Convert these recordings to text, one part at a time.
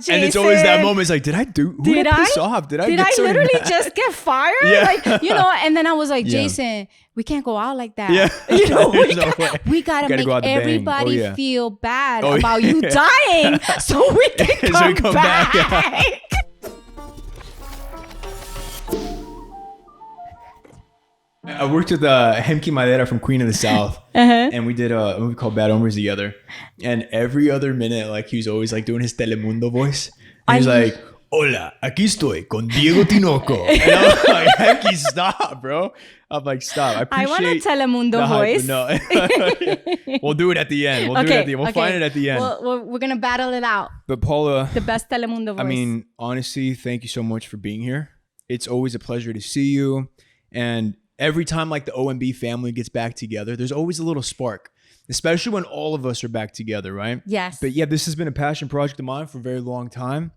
Jason, and it's always that moment. It's like, did I piss off? Did I literally just get fired? Yeah. Like, and then I was like, Jason, we can't go out like that. Yeah. We gotta make everybody feel bad about you dying so we can come back. I worked with Hemki Madera from Queen of the South, and we did a movie called Bad Hombres together. And every other minute, like, he was always like doing his Telemundo voice. He was like, "Hola, aquí estoy con Diego Tinoco." And I'm like, Hemki, stop, bro. I'm like, stop. I want a Telemundo voice. No. We'll do it at the end. We'll find it at the end. We're going to battle it out. But Paula, the best Telemundo voice. I mean, honestly, thank you so much for being here. It's always a pleasure to see you. And every time like the OMB family gets back together, there's always a little spark, especially when all of us are back together, right? Yes. But yeah, this has been a passion project of mine for a very long time.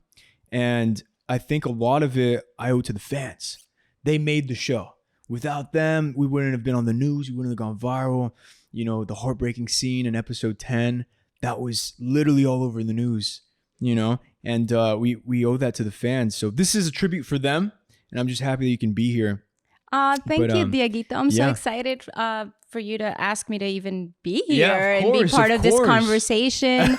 And I think a lot of it I owe to the fans. They made the show. Without them, we wouldn't have been on the news. We wouldn't have gone viral. The heartbreaking scene in episode 10, that was literally all over the news, and we owe that to the fans. So this is a tribute for them. And I'm just happy that you can be here. Thank you, Dieguito. I'm so excited for you to ask me to even be here and be part of this conversation.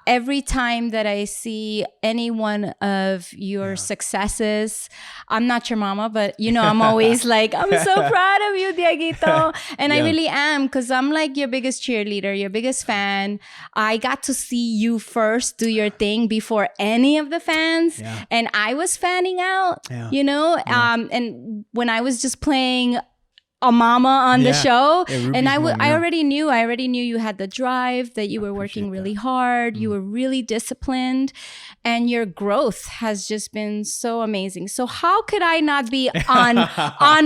Every time that I see any one of your successes, I'm not your mama, but I'm always like, I'm so proud of you, Dieguito. And I really am, because I'm like your biggest cheerleader, your biggest fan. I got to see you first do your thing before any of the fans. And I was fanning out, and when I was just playing a mama on the show, and I already knew you had the drive, that you were working really hard, you were really disciplined, and your growth has just been so amazing. So how could I not be on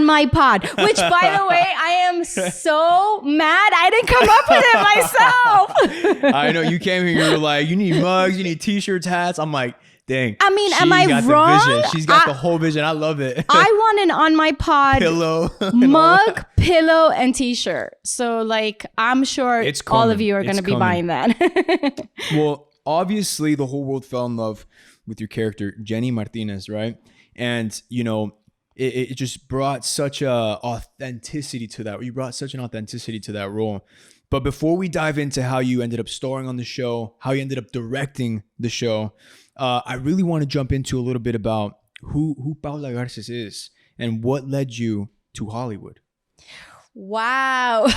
my pod? Which, by the way, I am so mad I didn't come up with it myself. I know, you came here, you were like, you need mugs, you need t-shirts, hats. I'm like, dang. I mean, am I wrong? She's got the whole vision. I love it. I want an On My Pod pillow, mug, pillow, and t-shirt. So like, I'm sure all of you are going to be buying that. Well, obviously the whole world fell in love with your character, Geny Martinez, right? And, it just brought such a authenticity to that. You brought such an authenticity to that role. But before we dive into how you ended up starring on the show, how you ended up directing the show, I really want to jump into a little bit about who Paula Garces is and what led you to Hollywood. Wow.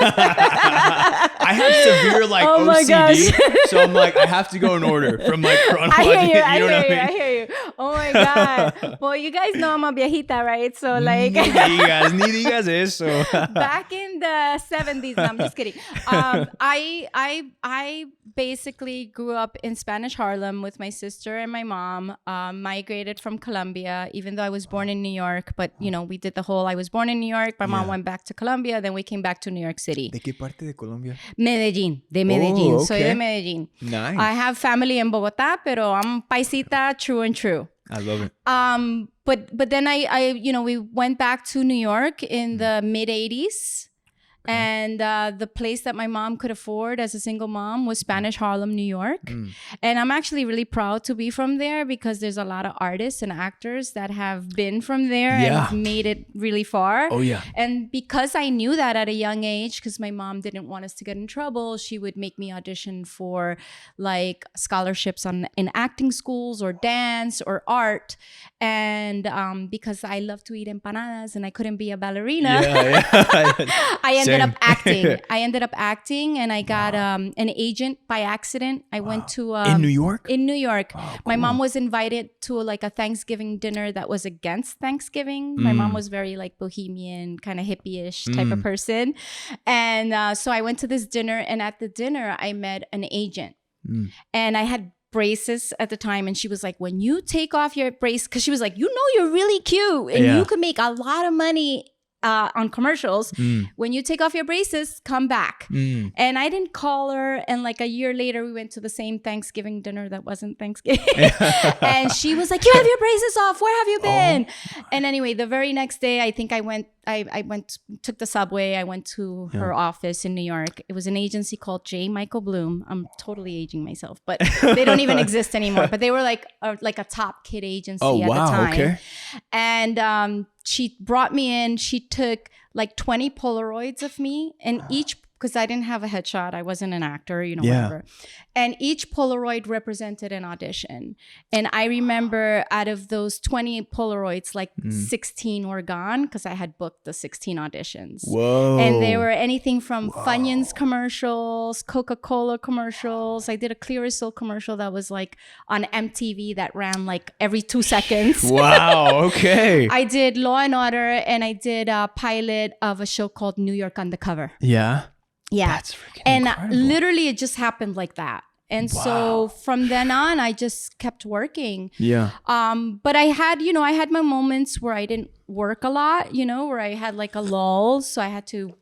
I have severe OCD, so I'm like, I have to go in order from like chronological. I hear you. Oh my God. Well, you guys know I'm a viejita, right? So like, ni digas eso. Back in the 70s, no, I'm just kidding. I basically grew up in Spanish Harlem with my sister and my mom. Migrated from Colombia, even though I was born in New York. But we did the whole. I was born in New York. My mom went back to Colombia. Then we came back to New York City. ¿De qué parte de Colombia? Medellín. De Medellín. Oh, okay. Soy de Medellín. Nice. I have family in Bogotá, pero I'm paisita, true and true. I love it. But then I we went back to New York in the mid 80s. Okay. And the place that my mom could afford as a single mom was Spanish Harlem, New York. And I'm actually really proud to be from there, because there's a lot of artists and actors that have been from there and made it really far. Oh, yeah. And because I knew that at a young age, because my mom didn't want us to get in trouble, she would make me audition for like scholarships in acting schools or dance or art. And because I love to eat empanadas and I couldn't be a ballerina, I ended up acting, and I got an agent by accident. I went to in New York. In New York, oh, cool. My mom was invited to like a Thanksgiving dinner that was against Thanksgiving. My mom was very like bohemian, kind of hippie-ish type of person, and so I went to this dinner, and at the dinner I met an agent, and I had braces at the time, and she was like, when you take off your brace, because she was like, you're really cute and you could make a lot of money on commercials. When you take off your braces, come back. And I didn't call her, and like a year later we went to the same Thanksgiving dinner that wasn't Thanksgiving. And she was like, you have your braces off, where have you been? And anyway, the very next day I think I went took the subway. I went to her office in New York. It was an agency called J. Michael Bloom. I'm totally aging myself, but they don't even exist anymore. But they were like a top kid agency at the time. Okay. And she brought me in. She took like 20 Polaroids of me, and each, because I didn't have a headshot. I wasn't an actor, whatever. And each Polaroid represented an audition. And I remember out of those 20 Polaroids, like 16 were gone because I had booked the 16 auditions. Whoa. And they were anything from Funyuns commercials, Coca-Cola commercials. I did a Clearasil commercial that was like on MTV that ran like every 2 seconds. Wow, okay. I did Law and Order, and I did a pilot of a show called New York Undercover. Yeah. Yeah. That's freaking incredible. Literally it just happened like that. And so from then on, I just kept working. Yeah. But I had my moments where I didn't work a lot, where I had like a lull. So I had to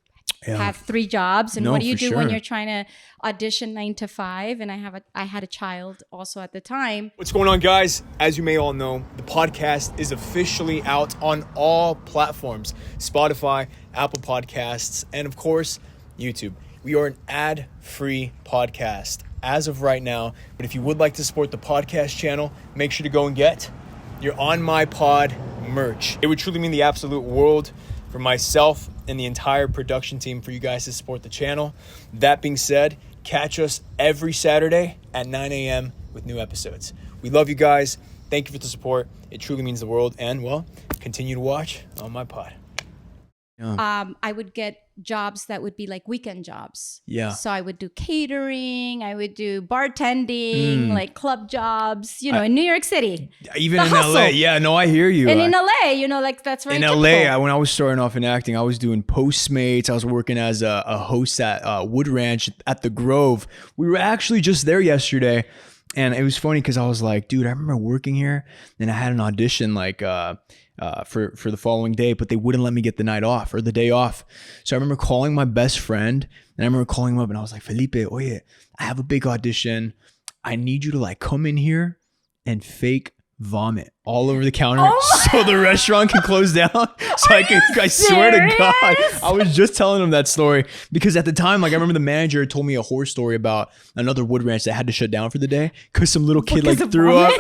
have 3 jobs. And what do you do when you're trying to audition 9 to 5? And I had a child also at the time. What's going on, guys? As you may all know, the podcast is officially out on all platforms: Spotify, Apple Podcasts, and of course, YouTube. We are an ad-free podcast as of right now, but if you would like to support the podcast channel, make sure to go and get your On My Pod merch. It would truly mean the absolute world for myself and the entire production team for you guys to support the channel. That being said, catch us every Saturday at 9 a.m. with new episodes. We love you guys. Thank you for the support. It truly means the world. And, well, continue to watch On My Pod. I would get jobs that would be like weekend jobs. Yeah. So I would do catering, I would do bartending, like club jobs, in New York City. Even in LA. Yeah, no, I hear you. And in LA, like that's very typical. LA, when I was starting off in acting, I was doing Postmates. I was working as a host at Wood Ranch at the Grove. We were actually just there yesterday. And it was funny because I was like, dude, I remember working here and I had an audition like for the following day, but they wouldn't let me get the night off or the day off. So I remember calling my best friend, and I remember calling him up and I was like, Felipe, oye, I have a big audition. I need you to like come in here and fake vomit all over the counter so the restaurant can close down. So I swear to God, I was just telling him that story because at the time, like I remember the manager told me a horror story about another wood ranch that had to shut down for the day because some little kid like threw up.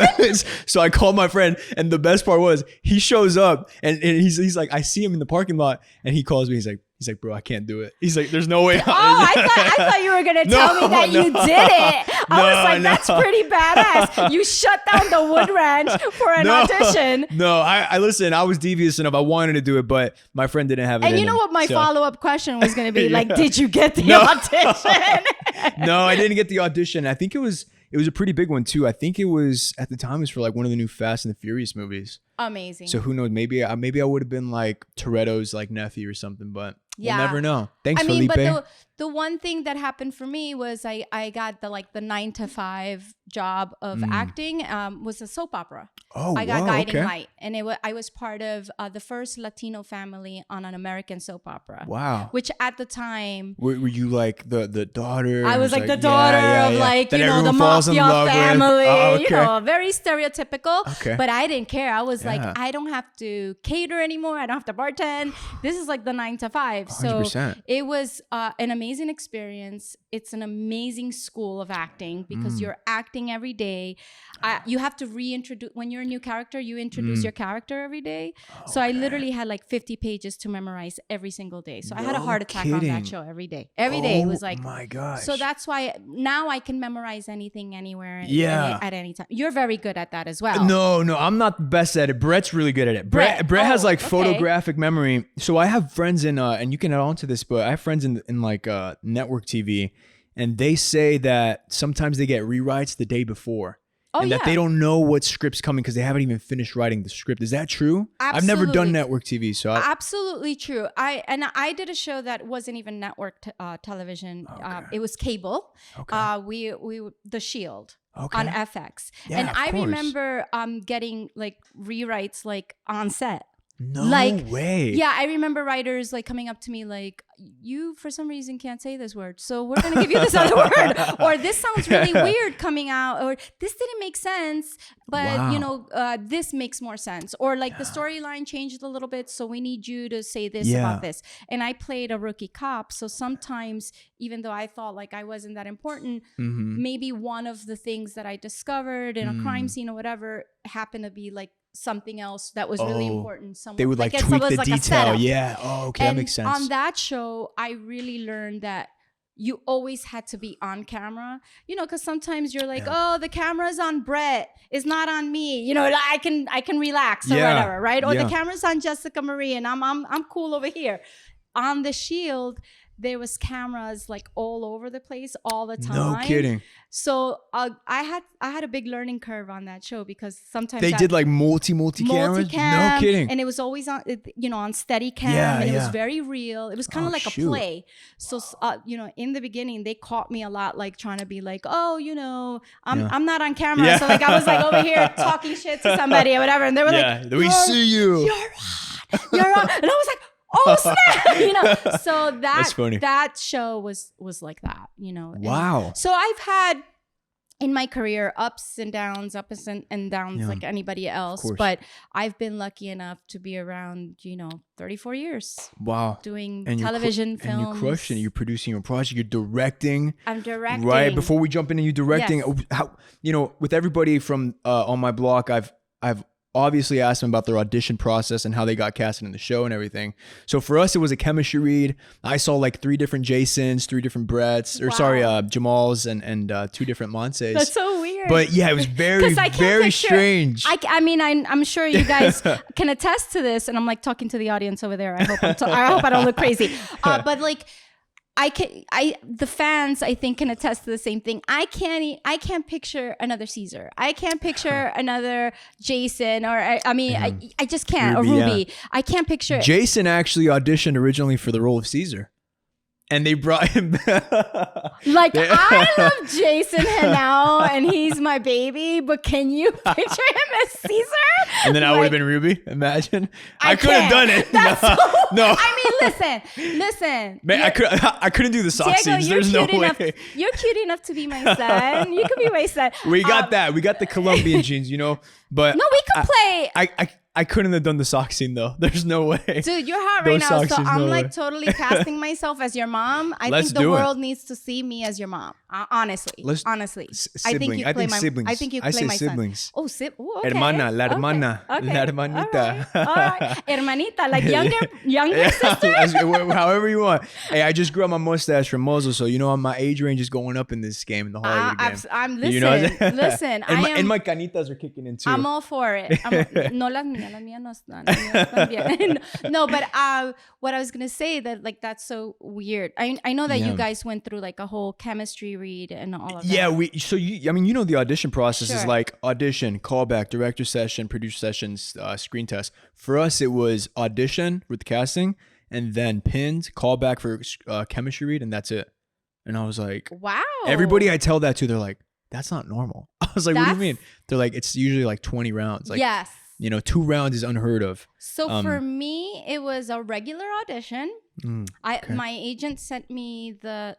So I called my friend, and the best part was he shows up and he's like, I see him in the parking lot, and he calls me. He's like, bro, I can't do it. He's like, there's no way. I thought you were going to tell me that you did it. I was like, that's pretty badass. You shut down the wood ranch for an audition. No, I listen, I was devious enough. I wanted to do it, but my friend didn't have it. And you know what my follow-up question was going to be? Like, did you get the audition? No, I didn't get the audition. I think it was a pretty big one too. I think it was, at the time, it was for like one of the new Fast and the Furious movies. Amazing. So who knows? Maybe I would have been like Toretto's like nephew or something, but we'll never know. Thanks, Felipe. But the one thing that happened for me was I got the 9 to 5 job of acting was a soap opera. Oh, I got Guiding Light, and I was part of the first Latino family on an American soap opera. Wow. Which at the time, were you like the daughter? I was like the daughter of like the mafia family. Very stereotypical. Okay. But I didn't care. I was like, I don't have to cater anymore. I don't have to bartend. This is like the 9 to 5. 100%. So it was an amazing experience. It's an amazing school of acting because you're acting every day. You have to reintroduce, when you're a new character, you introduce your character every day. Okay. So I literally had like 50 pages to memorize every single day. So I had a heart attack on that show every day. Every day it was like, my gosh. So that's why now I can memorize anything, anywhere, at any time. You're very good at that as well. No, I'm not the best at it. Brett's really good at it. Brett has like photographic memory. So I have friends in, and you can add on to this, but I have friends in like network TV, and they say that sometimes they get rewrites the day before. And that they don't know what script's coming because they haven't even finished writing the script. Is that true? Absolutely. I've never done network TV, so absolutely true. I did a show that wasn't even network television. Okay. It was cable. Okay. We The Shield. Okay. On FX. Yeah, and I remember getting like rewrites like on set. No way. Yeah, I remember writers like coming up to me like, you for some reason can't say this word, so we're gonna give you this other word, or this sounds really weird coming out, or this didn't make sense, but you know, this makes more sense, or like the storyline changed a little bit, so we need you to say this about this. And I played a rookie cop, so sometimes even though I thought like I wasn't that important, maybe one of the things that I discovered in a crime scene or whatever happened to be like something else that was really important. They would like tweak the detail. Yeah. Oh, okay. And that makes sense. On that show, I really learned that you always had to be on camera, you know, because sometimes you're like, oh, the camera's on Brett, it's not on me, you know, I can relax or whatever, right? Or the camera's on Jessica Marie and I'm cool over here. On The Shield, there was cameras like all over the place all the time. No kidding. So I had a big learning curve on that show because sometimes they did like multi cameras. No kidding. And it was always on, you know, on steady cam, and it was very real. It was kind of like a play. So you know, in the beginning they caught me a lot like trying to be like, oh, you know, I'm not on camera. So like I was like over here talking shit to somebody or whatever, and they were like, we see you. You're on. And I was like, oh snap, you know. So that show was like that, you know. Wow. So I've had in my career ups and downs like anybody else, but I've been lucky enough to be around, you know, 34 years. Wow. Doing television films. And you're crushing it. You're producing your project. You're directing. I'm directing. Right. Before we jump into you directing, how, you know, with everybody from on my block, I've obviously asked them about their audition process and how they got casted in the show and everything. So for us, it was a chemistry read. I saw like 3 different Jasons, 3 different Bretts, or Jamals and 2 different Monses. That's so weird. But yeah, it was very strange. I mean, I'm sure you guys can attest to this, and I'm like talking to the audience over there. I hope I don't look crazy. But like, the fans, I think, can attest to the same thing. I can't picture another Cesar. I can't picture another Jason, or I just can't. Ruby, or Ruby. Yeah. I can't picture. Jason actually auditioned originally for the role of Cesar. And they brought him like, I love Jason Henao and he's my baby, but can you picture him as Cesar? And then I would have been Ruby. Imagine. I could have done it. No. I mean, listen. Man, I couldn't do the sock Diego, scenes. There's no way. You're cute enough to be my son. You could be my son. We got that. We got the Colombian genes, you know. But no, we could play. I couldn't have done the sock scene though. There's no way. Dude, you're hot right now. So I'm like totally casting myself as your mom. I think the world needs to see me as your mom. Honestly. I think you play my siblings. I think you play my siblings. Oh, okay. Hermana, la hermana, la hermanita. All right. Hermanita, like younger sister. However you want. Hey, I just grew up my mustache from Mosul, so you know my age range is going up in this game, in the Hollywood game. Listen, you know listen. And my canitas are kicking in too. I'm all for it. No las mías. No, but what I was gonna say, that like that's so weird. I know that you guys went through like a whole chemistry read and all of that. Yeah, you know the audition process is like audition, callback, director session, producer sessions, screen test. For us, it was audition with casting, and then pinned, callback for chemistry read, and that's it. And I was like, wow. Everybody I tell that to, they're like, that's not normal. I was like, what do you mean? They're like, it's usually like 20 rounds. Like, yes. You know, 2 rounds is unheard of. So for me, it was a regular audition. My agent sent me the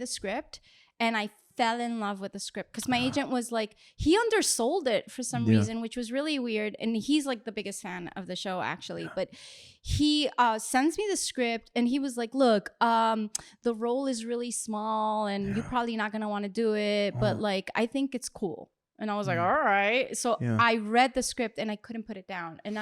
script, and I fell in love with the script because my agent was like, he undersold it for some reason, which was really weird. And he's like the biggest fan of the show actually, but he sends me the script and he was like, look, the role is really small and you're probably not gonna want to do it, but like, I think it's cool. And I was like, all right. So I read the script and I couldn't put it down. And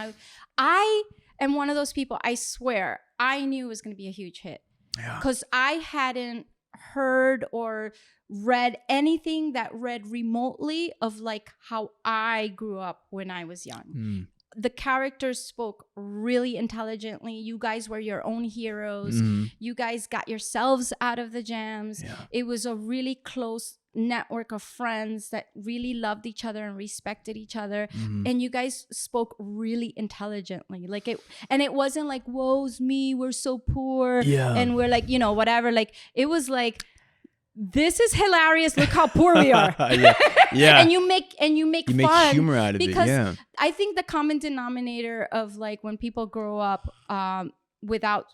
I am one of those people, I swear, I knew it was going to be a huge hit. Because I hadn't heard or read anything that read remotely of like how I grew up when I was young. The characters spoke really intelligently. You guys were your own heroes. You guys got yourselves out of the jams. It was a really close network of friends that really loved each other and respected each other. And you guys spoke really intelligently. Like it wasn't like, woe's me, we're so poor. And we're like, you know, whatever. Like it was like, this is hilarious. Look how poor we are. And you make fun humor out of it. Because I think the common denominator of like when people grow up without,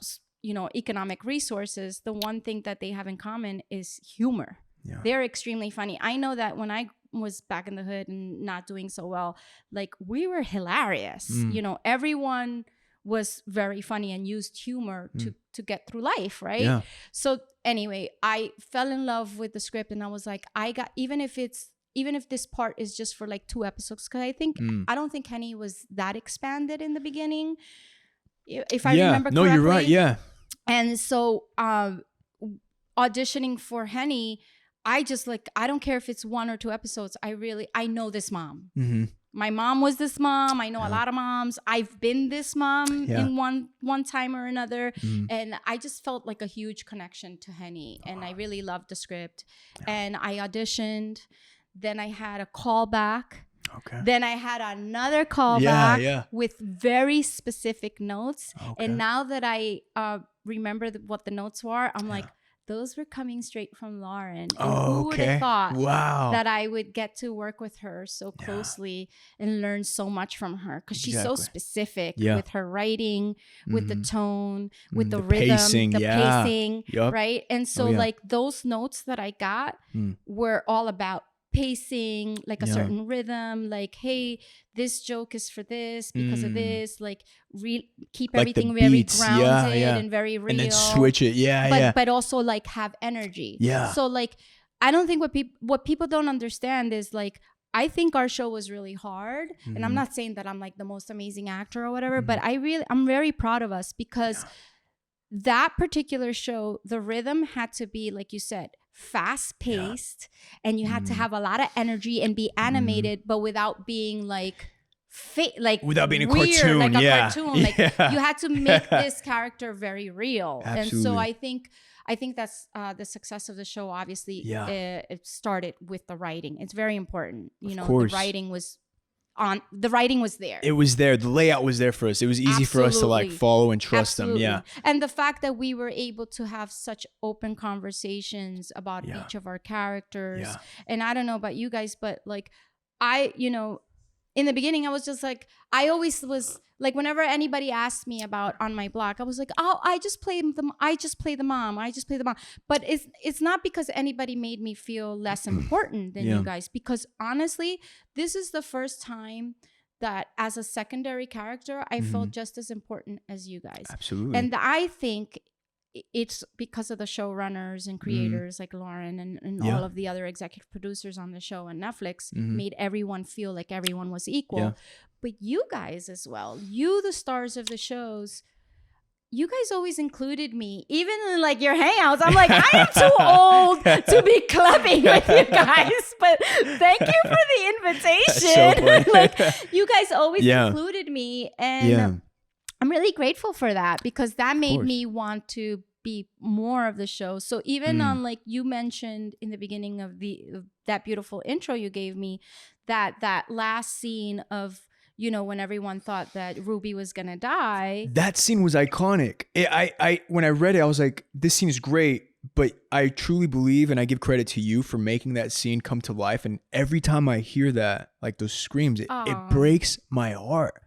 you know, economic resources, the one thing that they have in common is humor. Yeah. They're extremely funny. I know that when I was back in the hood and not doing so well, like we were hilarious. You know, everyone was very funny and used humor to get through life, right? Yeah. So anyway, I fell in love with the script, and I was like, even if this part is just for like 2 episodes, because I don't think Henny was that expanded in the beginning, if I remember correctly. No, you're right. Yeah. And so auditioning for Henny, I don't care if it's 1 or 2 episodes. I know this mom. Mm-hmm. My mom was this mom. I know a lot of moms. I've been this mom in one time or another. And I just felt like a huge connection to Henny. And I really loved the script. And I auditioned. Then I had a callback. Okay. Then I had another callback with very specific notes. Okay. And now that I remember what the notes were, I'm like, those were coming straight from Lauren. And who would have thought that I would get to work with her so closely and learn so much from her? Because she's so specific with her writing, with the tone, with the rhythm, pacing, pacing, right? And so like those notes that I got were all about pacing, like a certain rhythm, like, hey, this joke is for this because of this, like keep like everything very grounded and very real, and then switch it but also like have energy. So like I don't think what people don't understand is like, I think our show was really hard, and I'm not saying that I'm like the most amazing actor or whatever, but I'm very proud of us, because that particular show, the rhythm had to be, like you said, fast-paced, and you had to have a lot of energy and be animated, but without being like without being weird, a cartoon, like a cartoon. Like you had to make this character very real. Absolutely. And so I think that's the success of the show. Obviously, it started with the writing. It's very important. You know, the writing was there. It was there. The layout was there for us. It was easy for us to like follow and trust them. Yeah. And the fact that we were able to have such open conversations about each of our characters. Yeah. And I don't know about you guys, but like in the beginning, I was just like, I always was like, whenever anybody asked me about on my blog, I was like, oh, I just play the mom. But it's not because anybody made me feel less important than you guys, because honestly, this is the first time that as a secondary character, I felt just as important as you guys. Absolutely. And I think it's because of the showrunners and creators like Lauren and all of the other executive producers on the show and Netflix made everyone feel like everyone was equal. Yeah. But you guys as well, the stars of the shows, you guys always included me, even in like your hangouts. I'm like, I am too old to be clubbing with you guys, but thank you for the invitation. So like you guys always included me, and I'm really grateful for that, because that made me want to be more of the show. So even on like you mentioned in the beginning of that beautiful intro you gave me, that last scene of, you know, when everyone thought that Ruby was gonna die. That scene was iconic. I when I read it, I was like, this scene is great, but I truly believe, and I give credit to you for making that scene come to life. And every time I hear that, like those screams, it breaks my heart.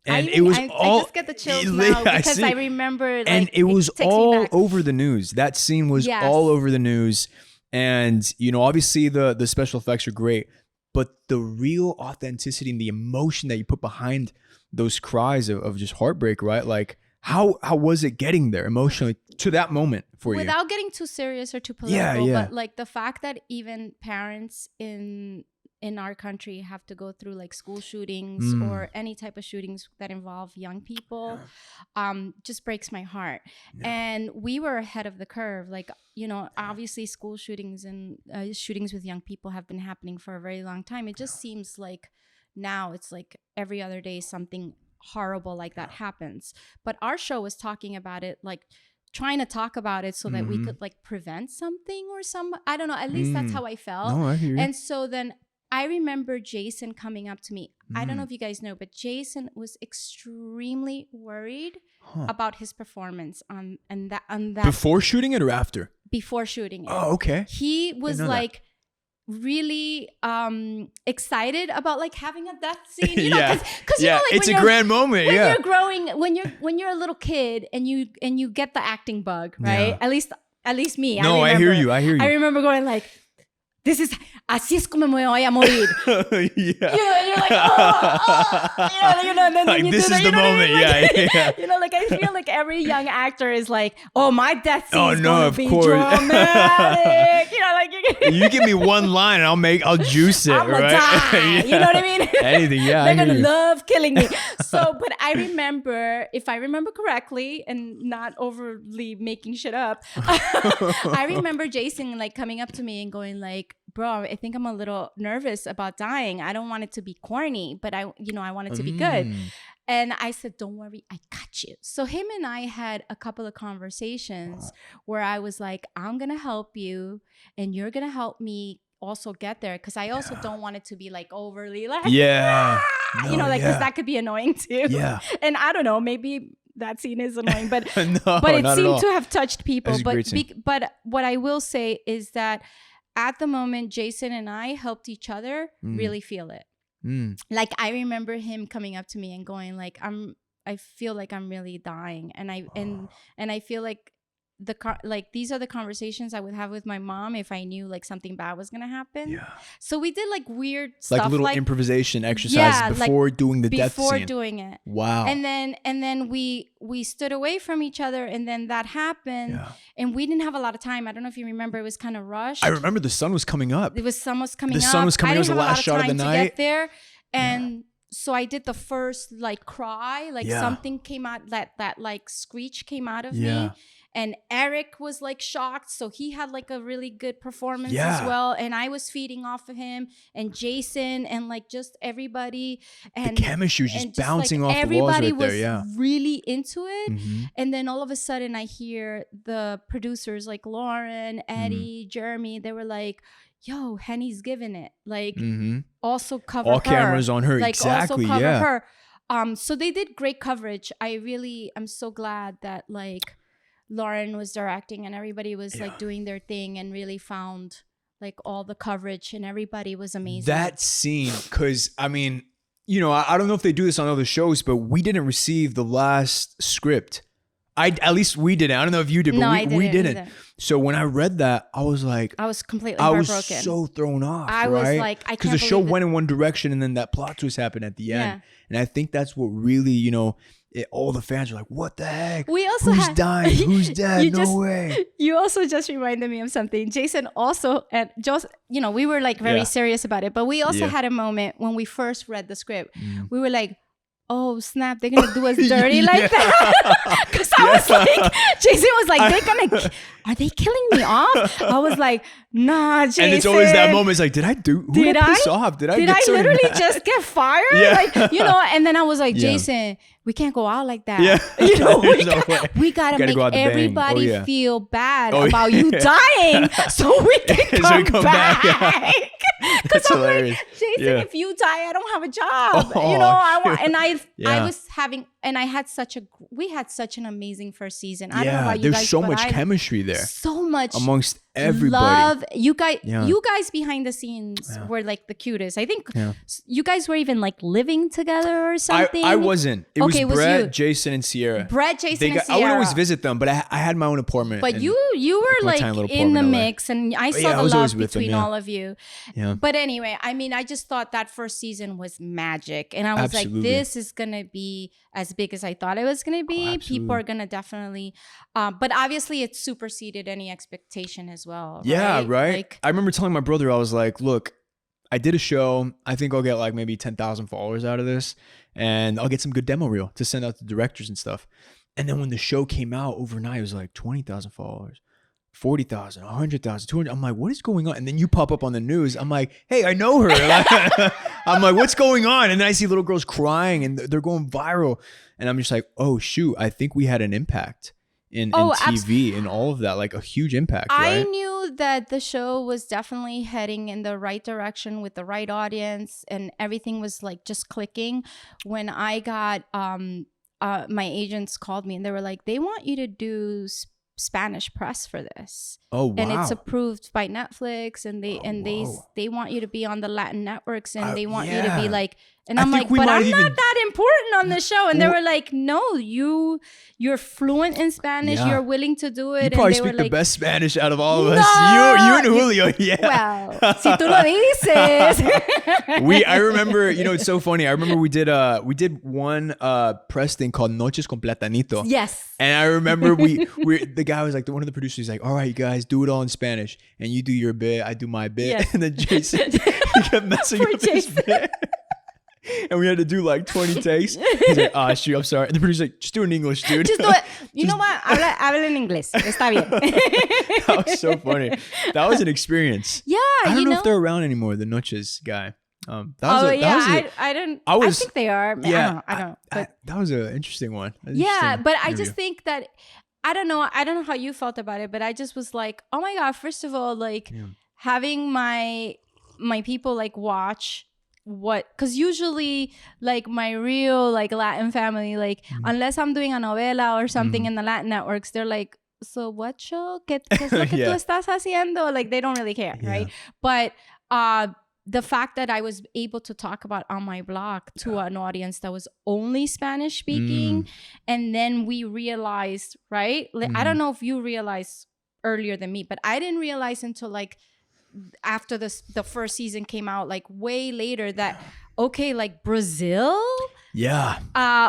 And I just get the chills now because I remember, like, and it was all over the news. That scene was all over the news. And, you know, obviously the special effects are great, but the real authenticity and the emotion that you put behind those cries of just heartbreak, right? Like, how was it getting there emotionally to that moment for you? Without getting too serious or too political, but like the fact that even parents in our country have to go through like school shootings or any type of shootings that involve young people just breaks my heart. And we were ahead of the curve. Like, you know, obviously school shootings and shootings with young people have been happening for a very long time. It just seems like now it's like every other day something horrible like that happens. But our show was talking about it, like trying to talk about it so that we could like prevent something or I don't know, at least that's how I felt. No, I hear you. And so then I remember Jason coming up to me. I don't know if you guys know, but Jason was extremely worried about his performance on that. Before shooting it or after? Before shooting it. Oh, okay. He was like, really excited about like having a death scene, you know, because you know, like it's a grand moment. When you're growing, when you're a little kid and you get the acting bug, right? At least me. No, I hear you. I remember going like, this is así es como me voy a morir. You're like, and then like, you this do is that, the moment. Like, you know, like I feel like every young actor is like, oh, my death scene is going to be dramatic. You know, like you give me one line and I'll juice it. I'm gonna die. You know what I mean? Anything, They're gonna love killing me. So, but I remember, if I remember correctly, and not overly making shit up, I remember Jason like coming up to me and going like, bro, I think I'm a little nervous about dying. I don't want it to be corny, but I want it to be good. And I said, don't worry, I got you. So him and I had a couple of conversations where I was like, I'm going to help you and you're going to help me also get there. Cause I also don't want it to be like overly like, because that could be annoying too. Yeah. And I don't know, maybe that scene is annoying, but but it seemed to have touched people. But what I will say is that at the moment, Jason and I helped each other really feel it. Like I remember him coming up to me and going like, I feel like I'm really dying. And I feel like these are the conversations I would have with my mom if I knew like something bad was gonna happen. Yeah. So we did like weird stuff, like little improvisation exercises before doing the death scene. Before doing it. Wow. And then we stood away from each other, and then that happened, and we didn't have a lot of time. I don't know if you remember, it was kind of rushed. I remember the sun was coming up. The sun was coming up. The sun was coming up. It was the last shot of the night. To get there, and. So I did the first like cry, like something came out, that like screech came out of me. And Eric was like shocked. So he had like a really good performance as well. And I was feeding off of him, and Jason, and like just everybody. And the chemistry was just bouncing off the walls everybody right there. was really into it. And then all of a sudden I hear the producers like Lauren, Eddie, Jeremy, they were like, yo, Henny's giving it. Like, also cover all her. Cameras on her, like, exactly, also cover her. So they did great coverage. I'm so glad that, like, Lauren was directing and everybody was, like, doing their thing and really found, like, all the coverage, and everybody was amazing. That scene, because, I mean, you know, I don't know if they do this on other shows, but we didn't receive the last script. At least we didn't. I don't know if you did, but we didn't. Either. So when I read that, I was like, I was completely heartbroken. I was so thrown off. I was like, I can't because the show went in one direction, and then that plot twist happened at the end. And I think that's what really, you know, all the fans are like, what the heck? We also Who's dying? Who's dead? No way. You also just reminded me of something. Jason also, and just, you know, we were like very serious about it, but we also had a moment when we first read the script. We were like, oh snap, they're gonna do us dirty like that. Because I was like, Jason was like, are they killing me off? I was like, nah, Jason. And it's always that moment. It's like, did I piss off? Did I literally just get fired? Like, you know, and then I was like, Jason, we can't go out like that. You know, we gotta make everybody feel bad about you dying so we can come back. Because I'm like, Jason, if you die, I don't have a job. You know, I was having, and we had such an amazing first season. I don't know about you guys. There's so much chemistry there. So much amongst everybody. Love. You guys behind the scenes were like the cutest. I think you guys were even like living together or something. I wasn't. It was Brett, Jason, and Sierra. And Sierra. I would always visit them, but I had my own apartment. But you were like in the mix, and I saw the love between all of you. But anyway, I mean, I just thought that first season was magic, and I was like, this is gonna be as big as I thought it was gonna be. People are gonna definitely, but obviously it superseded any expectation as well. Yeah, right. Like, I remember telling my brother, I was like, look, I did a show. I think I'll get like maybe 10,000 followers out of this, and I'll get some good demo reel to send out to directors and stuff. And then when the show came out overnight, it was like 20,000 followers, 40,000, 100,000, 200. I'm like, what is going on? And then you pop up on the news. I'm like, hey, I know her. I'm like, what's going on? And then I see little girls crying, and they're going viral. And I'm just like, oh, shoot, I think we had an impact in TV and all of that, like a huge impact. Right? I knew that the show was definitely heading in the right direction with the right audience, and everything was like just clicking when I got my agents called me, and they were like, they want you to do Spanish press for this. Oh, wow. And it's approved by Netflix, and they want you to be on the Latin networks, and they want you to be like, and I'm like, but I'm not that important on the show. And they were like, no, you're fluent in Spanish. You're willing to do it. You probably speak the best Spanish out of all of us. You and Julio. Yeah. Well, si tú lo dices. I remember, it's so funny. I remember we did one press thing called Noches con Platanito. Yes. And I remember the guy was like, one of the producers, he's like, all right, you guys, do it all in Spanish. And you do your bit, I do my bit. Yes. And then Jason, he kept messing up his bit. And we had to do like 20 takes. He's like, shoot, I'm sorry. And the producer's like, just do it in English, dude. Just do it. You know what? Habla en inglés. Está bien. That was so funny. That was an experience. Yeah, I don't know if they're around anymore, the Noches guy. I think they are. Yeah, I don't. But that was an interesting one. Yeah, but I just think that, I don't know how you felt about it, but I just was like, oh my God, first of all, like having my people like watch because usually like my real like Latin family, like unless I'm doing a novela or something in the Latin networks, they're like, so what show? ¿Qué es lo que tú estás haciendo? Like they don't really care, right? But the fact that I was able to talk about on my blog to an audience that was only Spanish speaking, and then we realized, right? Like, I don't know if you realized earlier than me, but I didn't realize until like after the first season came out, like way later, that okay, like Brazil,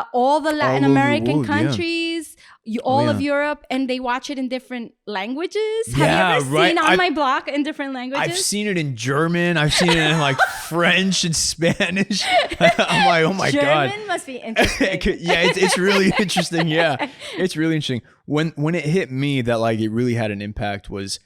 all the Latin American countries, all of Europe, and they watch it in different languages. Have you ever seen on my blog in different languages? I've seen it in German. I've seen it in like French and Spanish. I'm like, oh my God. German must be interesting. It's really interesting. Yeah, it's really interesting. When it hit me that like it really had an impact was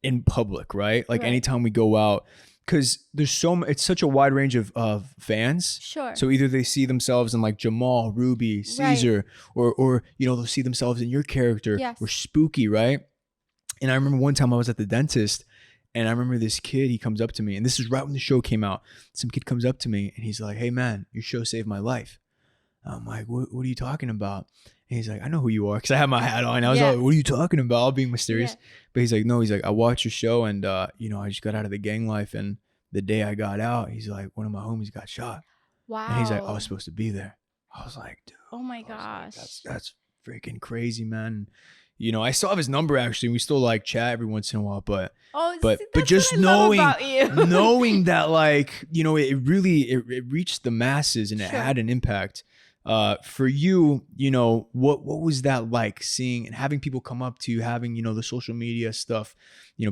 in public, right? Like anytime we go out, because there's it's such a wide range of fans. Sure. So either they see themselves in like Jamal, Ruby, Cesar, or they'll see themselves in your character or Spooky, right? And I remember one time I was at the dentist, and I remember this kid, he comes up to me, and this is right when the show came out. Some kid comes up to me and he's like, hey man, your show saved my life. I'm like, what are you talking about? And he's like, I know who you are, because I had my hat on. I was like, what are you talking about? All being mysterious. Yeah. But he's like, no, I watched your show, and I just got out of the gang life, and the day I got out, he's like, one of my homies got shot. Wow. And he's like, I was supposed to be there. I was like, dude. Oh my gosh. Like, that's freaking crazy, man. I still have his number actually. We still like chat every once in a while, but just knowing that like, it really reached the masses, and it had an impact. For you, what was that like, seeing and having people come up to you, having, the social media stuff,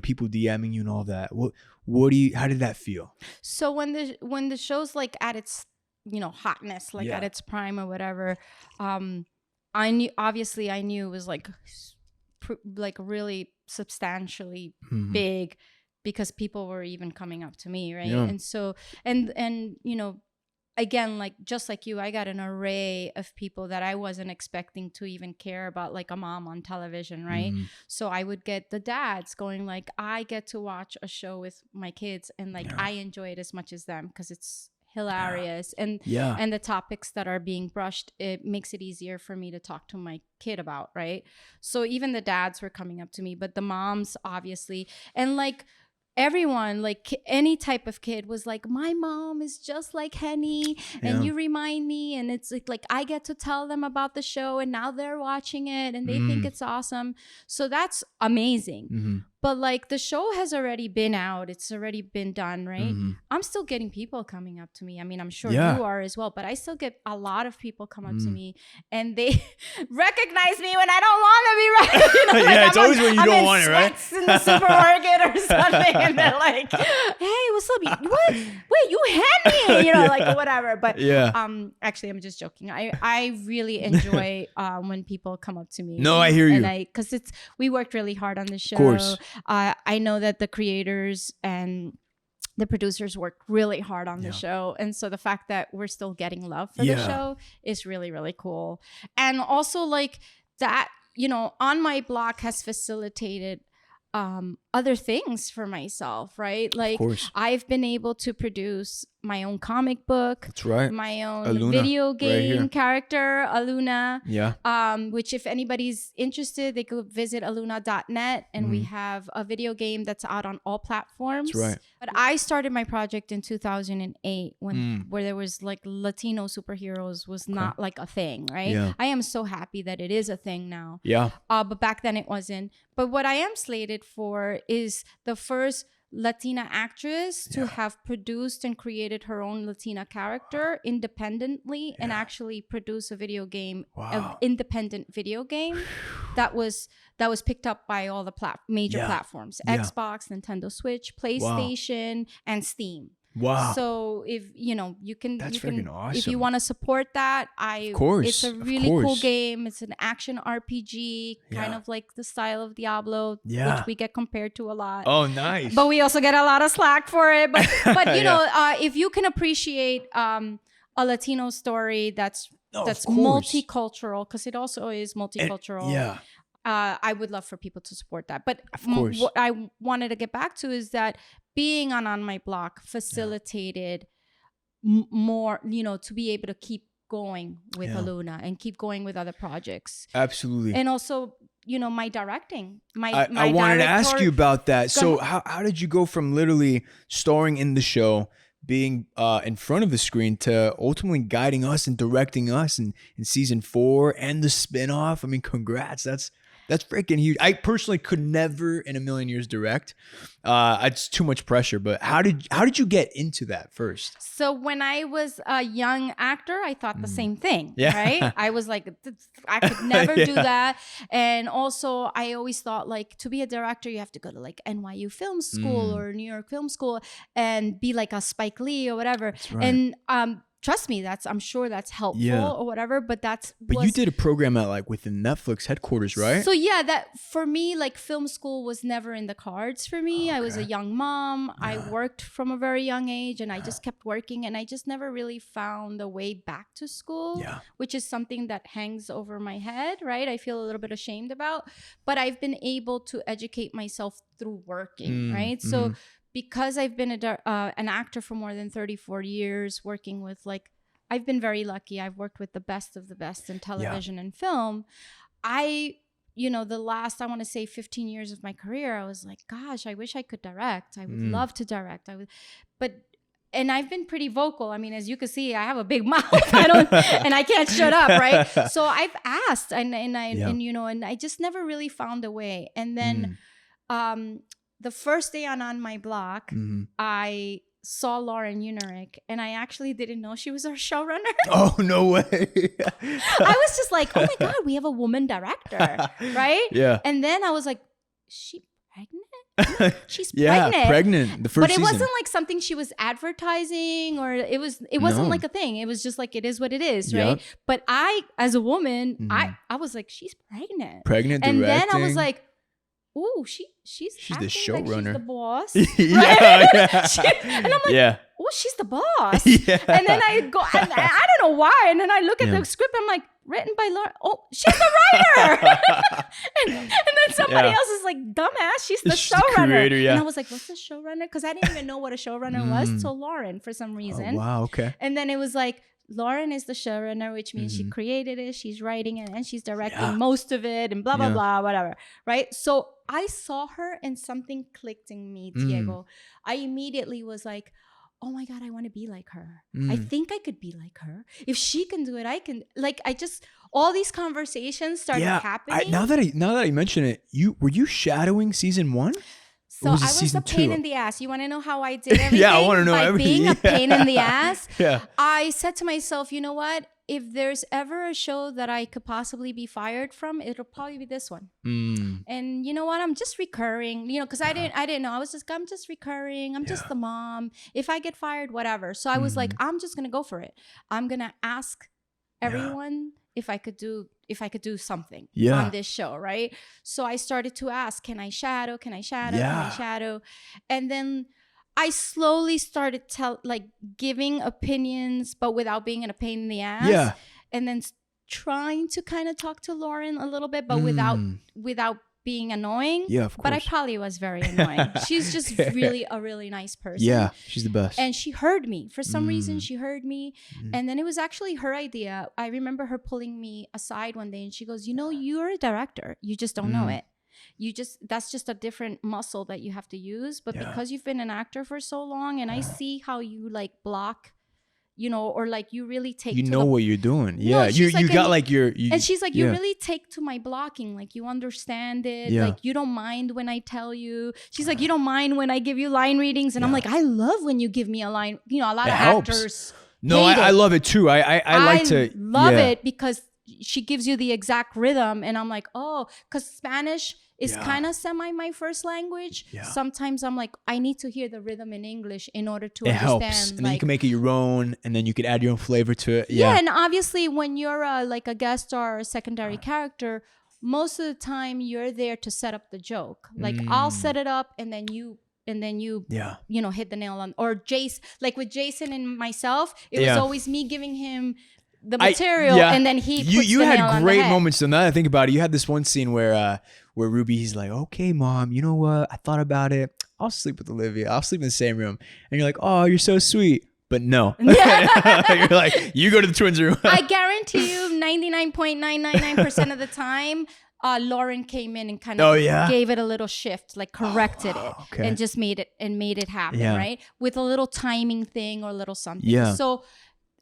people DMing you and all that? How did that feel? So when the show's like at its, hotness, like at its prime or whatever, I knew it was like really substantially big, because people were even coming up to me, right? And so, and again, like just like you, I got an array of people that I wasn't expecting to even care about, like a mom on television, right? So I would get the dads going like, I get to watch a show with my kids, and like I enjoy it as much as them because it's hilarious, and the topics that are being brushed, it makes it easier for me to talk to my kid about, right? So even the dads were coming up to me, but the moms obviously, and like everyone, like any type of kid was like, my mom is just like Henny, and you remind me, and it's like I get to tell them about the show, and now they're watching it and they think it's awesome. So that's amazing. But like the show has already been out, it's already been done, right? I'm still getting people coming up to me. I mean, I'm sure you are as well, but I still get a lot of people come up to me, and they recognize me when I don't want to be right. Like it's always when you don't want it, right? In the supermarket or something, and they're like, "Hey, what's up? What? Wait, you Henny?" Like whatever. But actually, I'm just joking. I really enjoy when people come up to me. No, I hear you. And because we worked really hard on the show. Of course. I know that the creators and the producers worked really hard on the show. And so the fact that we're still getting love for the show is really, really cool. And also like that, on my blog has facilitated other things for myself, right? Like I've been able to produce my own comic book. That's right. My own Aluna, video game character, Aluna. Yeah. Which if anybody's interested, they could visit aluna.net, and we have a video game that's out on all platforms. That's right. But I started my project in 2008 where there was like Latino superheroes was not like a thing, right? Yeah. I am so happy that it is a thing now. Yeah. But back then it wasn't. But what I am slated for is the first Latina actress to have produced and created her own Latina character independently and actually produce a video game, an independent video game that was picked up by all the major platforms, Xbox, Nintendo Switch, PlayStation, and Steam. Wow. So if you can, that's freaking awesome. If you want to support that, of course, it's a really cool game. It's an action RPG, kind of like the style of Diablo, which we get compared to a lot. Oh, nice. But we also get a lot of slack for it. But you know, if you can appreciate a Latino story that's multicultural, because it also is multicultural. I would love for people to support that. But what I wanted to get back to is that being on my block facilitated more, to be able to keep going with Aluna and keep going with other projects. Absolutely. And also, my directing. I wanted to ask you about that. So how did you go from literally starring in the show, being in front of the screen, to ultimately guiding us and directing us in season 4 and the spinoff? I mean, congrats. That's freaking huge. I personally could never in a million years direct. It's too much pressure. But how did you get into that first? So when I was a young actor, I thought the same thing. Right? I was like, I could never do that. And also, I always thought like to be a director, you have to go to like NYU Film School or New York Film School and be like a Spike Lee or whatever. That's right. And trust me, I'm sure that's helpful or whatever, but you did a program at within Netflix headquarters, right? So yeah, that for me, like film school was never in the cards for me. I was a young mom. I worked from a very young age and I just kept working and I just never really found a way back to school, which is something that hangs over my head, right? I feel a little bit ashamed about, but I've been able to educate myself through working, right? So because I've been an actor for more than 34 years, working with I've been very lucky. I've worked with the best of the best in television and film. The last, I want to say 15 years of my career, I was like, gosh, I wish I could direct. I would love to direct. And I've been pretty vocal. I mean, as you can see, I have a big mouth. And I can't shut up, right? So I've asked and I just never really found a way. And then, the first day on my block, I saw Lauren Iunerich, and I actually didn't know she was our showrunner. Oh, no way. I was just like, oh my God, we have a woman director, right? Yeah. And then I was like, is she pregnant? She's pregnant. Pregnant. The first season. But it wasn't like something she was advertising, or it wasn't like a thing. It was just like, it is what it is, right? But I, as a woman, I was like, she's pregnant. Pregnant, and directing. then I was like, ooh, she's the showrunner. Like she's the boss. And I'm like, oh, she's the boss. And then I go, and I don't know why. And then I look at the script, I'm like, written by Laura. Oh, she's the writer. and then somebody else is like, dumbass, she's the showrunner. And I was like, what's the showrunner? Because I didn't even know what a showrunner was till Lauren for some reason. Oh, wow, okay. And then it was like, Lauren is the showrunner, which means she created it, she's writing it, and she's directing most of it, and blah, blah, blah, whatever, right? So I saw her and something clicked in me, Diego. I immediately was like, oh my God, I want to be like her. I think I could be like her. If she can do it, I can. All these conversations started happening. Now that I mention it, were you shadowing season 1? So I was a pain in the ass. You want to know how I did everything? I want to know by everything. Being a pain in the ass. Yeah. I said to myself, you know what? If there's ever a show that I could possibly be fired from, it'll probably be this one. And you know what? I'm just recurring, because I didn't know. I'm just recurring. I'm just the mom. If I get fired, whatever. So I was like, I'm just going to go for it. I'm going to ask everyone if I could do something on this show, right? So I started to ask, can I shadow? Can I shadow? And then I slowly started giving opinions, but without being in a pain in the ass. Yeah. And then trying to kind of talk to Lauren a little bit, but without being annoying. Yeah, of course. But I probably was very annoying. She's just really a really nice person. Yeah, she's the best. And she heard me. For some reason, she heard me. And then it was actually her idea. I remember her pulling me aside one day and she goes, you're a director. You just don't know it. That's just a different muscle that you have to use. But because you've been an actor for so long and I see how you like block, or like you really take what you're doing. Yeah. No, you like, got like your... and she's like, you really take to my blocking. Like you understand it. Yeah. Like you don't mind when I tell you. She's like, you don't mind when I give you line readings. And I'm like, I love when you give me a line. A lot of actors No, I love it too. I like to... love it because she gives you the exact rhythm. And I'm like, oh, because Spanish is kind of semi my first language. Yeah. Sometimes I'm like, I need to hear the rhythm in English in order to understand. It helps. And then you can make it your own and then you could add your own flavor to it. Yeah, and obviously when you're like a guest star or a secondary character, most of the time you're there to set up the joke. Like I'll set it up and then you hit the nail on. Or Jace, like with Jason and myself, it was always me giving him the material and then he puts you the had nail on the great head. moments. So now that I think about it, you had this one scene where Ruby, he's like, okay, Mom, you know what? I thought about it. I'll sleep with Olivia. I'll sleep in the same room. And you're like, oh, you're so sweet. But no. You're like, you go to the twins' room. I guarantee you 99.999% of the time, Lauren came in and kind of gave it a little shift, like corrected it and just made it happen, right? With a little timing thing or a little something. Yeah. So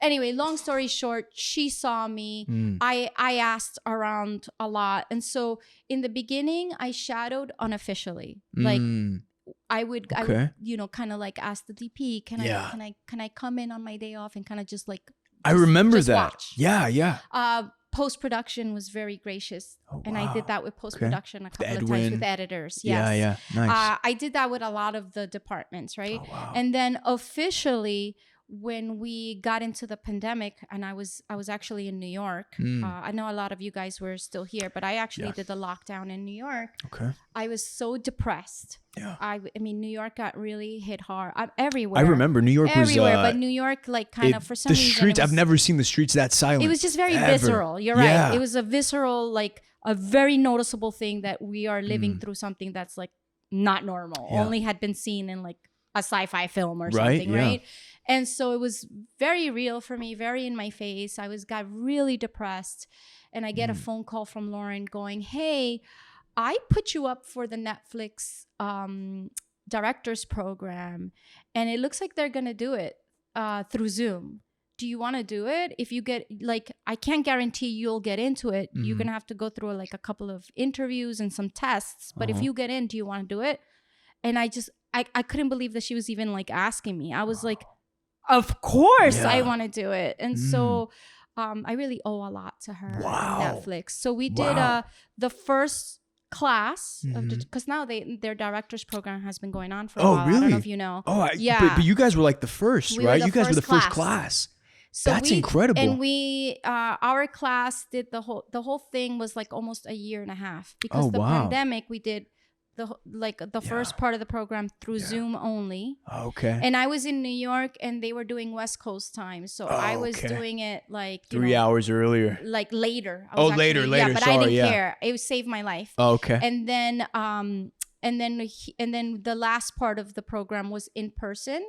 anyway, long story short, she saw me. I asked around a lot. And so in the beginning, I shadowed unofficially. Like I would kind of like ask the DP, can I come in on my day off and kind of just like I remember just that. Watch. Yeah. Post-production was very gracious. And I did that with post-production a couple of times with editors. Yes. Yeah. Nice. I did that with a lot of the departments, right? Oh, wow. And then officially, when we got into the pandemic, and I was actually in New York. I know a lot of you guys were still here, but I actually did the lockdown in New York. Okay. I was so depressed. Yeah. I mean, New York got really hit hard. Everywhere. I remember New York was everywhere, but New York, like, kind of for some reason, the streets. I've never seen the streets that silent. It was just very visceral. You're right. It was a visceral, like a very noticeable thing that we are living through something that's like not normal. Only had been seen in like a sci-fi film or something, right? And so it was very real for me, very in my face. Got really depressed. And I get a phone call from Lauren going, hey, I put you up for the Netflix directors program. And it looks like they're going to do it through Zoom. Do you want to do it? If you get, like, I can't guarantee you'll get into it. You're going to have to go through like a couple of interviews and some tests. But if you get in, do you want to do it? And I couldn't believe that she was even like asking me. I was like, of course I want to do it. And so I really owe a lot to her on Netflix. So we did the first class because now their director's program has been going on for a while. Really? I don't know if you know. But you guys were like the first, right? You guys were the first class. So that's incredible. And we our class did the whole thing was like almost a year and a half because the pandemic we did the first part of the program through Zoom only. Okay. And I was in New York and they were doing West Coast time. So I was doing it like 3 hours earlier. Like later. Later. Yeah, but I didn't care. It saved my life. Okay. And then the last part of the program was in person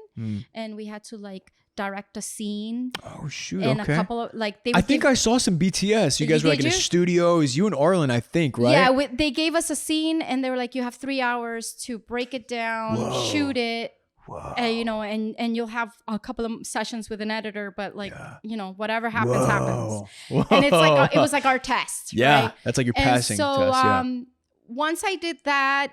and we had to like direct a scene. Oh shoot! And a couple of like I think I saw some BTS. You guys were like in a studio. It was you and Arlen, I think, right? Yeah, they gave us a scene and they were like, you have 3 hours to break it down, shoot it. And you'll have a couple of sessions with an editor, but like whatever happens happens. And it's like it was like our test. Yeah, right? That's like your passing test. Yeah. Once I did that,